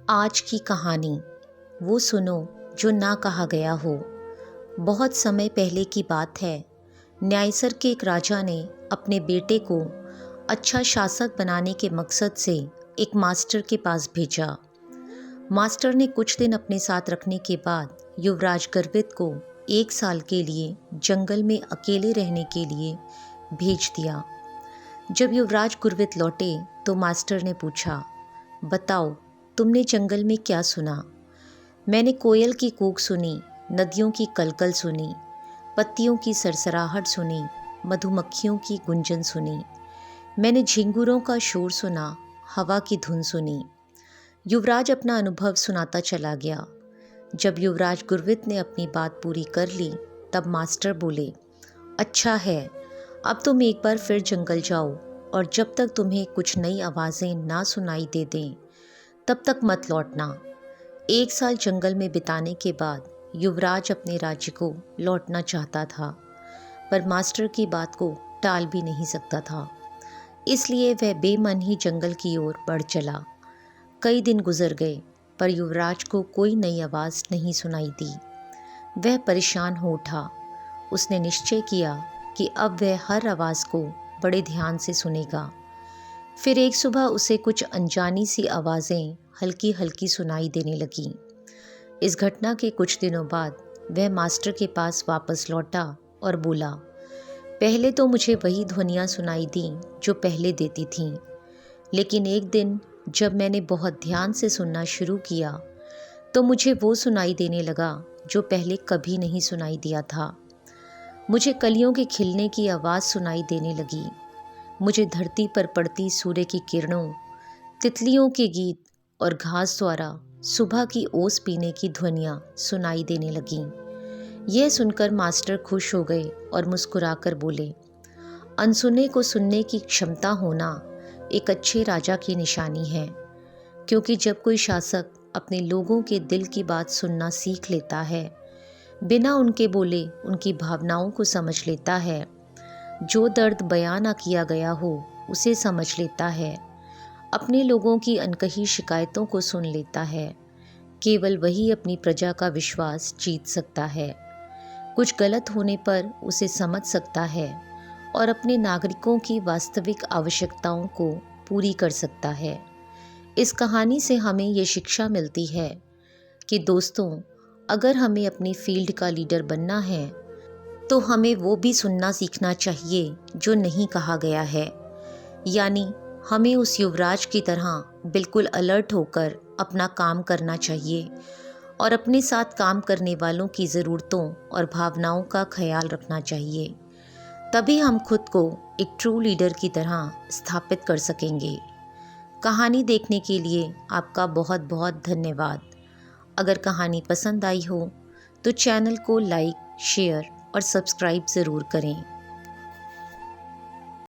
आज की कहानी वो सुनो जो ना कहा गया हो। बहुत समय पहले की बात है। न्यायसर के एक राजा ने अपने बेटे को अच्छा शासक बनाने के मकसद से एक मास्टर के पास भेजा। मास्टर ने कुछ दिन अपने साथ रखने के बाद युवराज गर्वित को 1 साल के लिए जंगल में अकेले रहने के लिए भेज दिया। जब युवराज गुरवित लौटे तो मास्टर ने पूछा, बताओ तुमने जंगल में क्या सुना? मैंने कोयल की कूक सुनी, नदियों की कलकल सुनी, पत्तियों की सरसराहट सुनी, मधुमक्खियों की गुंजन सुनी। मैंने झिंगुरों का शोर सुना, हवा की धुन सुनी। युवराज अपना अनुभव सुनाता चला गया। जब युवराज गुरवित ने अपनी बात पूरी कर ली तब मास्टर बोले, अच्छा है, अब तुम एक बार फिर जंगल जाओ और जब तक तुम्हें कुछ नई आवाज़ें ना सुनाई दे दें तब तक मत लौटना। 1 साल जंगल में बिताने के बाद युवराज अपने राज्य को लौटना चाहता था, पर मास्टर की बात को टाल भी नहीं सकता था। इसलिए वह बेमन ही जंगल की ओर बढ़ चला। कई दिन गुजर गए पर युवराज को कोई नई आवाज़ नहीं सुनाई दी। वह परेशान हो उठा। उसने निश्चय किया कि अब वह हर आवाज़ को बड़े ध्यान से सुनेगा। फिर एक सुबह उसे कुछ अनजानी सी आवाज़ें हल्की हल्की सुनाई देने लगीं। इस घटना के कुछ दिनों बाद वह मास्टर के पास वापस लौटा और बोला, पहले तो मुझे वही ध्वनियाँ सुनाई दी जो पहले देती थीं, लेकिन एक दिन जब मैंने बहुत ध्यान से सुनना शुरू किया तो मुझे वो सुनाई देने लगा जो पहले कभी नहीं सुनाई दिया था। मुझे कलियों के खिलने की आवाज़ सुनाई देने लगी। मुझे धरती पर पड़ती सूर्य की किरणों, तितलियों के गीत और घास द्वारा सुबह की ओस पीने की ध्वनियाँ सुनाई देने लगीं। यह सुनकर मास्टर खुश हो गए और मुस्कुराकर बोले, अनसुने को सुनने की क्षमता होना एक अच्छे राजा की निशानी है, क्योंकि जब कोई शासक अपने लोगों के दिल की बात सुनना सीख लेता है, बिना उनके बोले उनकी भावनाओं को समझ लेता है, जो दर्द बयां ना किया गया हो उसे समझ लेता है, अपने लोगों की अनकही शिकायतों को सुन लेता है, केवल वही अपनी प्रजा का विश्वास जीत सकता है। कुछ गलत होने पर उसे समझ सकता है और अपने नागरिकों की वास्तविक आवश्यकताओं को पूरी कर सकता है। इस कहानी से हमें ये शिक्षा मिलती है कि दोस्तों, अगर हमें अपनी फील्ड का लीडर बनना है तो हमें वो भी सुनना सीखना चाहिए जो नहीं कहा गया है। यानी हमें उस युवराज की तरह बिल्कुल अलर्ट होकर अपना काम करना चाहिए और अपने साथ काम करने वालों की ज़रूरतों और भावनाओं का ख्याल रखना चाहिए। तभी हम खुद को एक ट्रू लीडर की तरह स्थापित कर सकेंगे। कहानी देखने के लिए आपका बहुत बहुत धन्यवाद। अगर कहानी पसंद आई हो तो चैनल को लाइक, शेयर और सब्सक्राइब ज़रूर करें।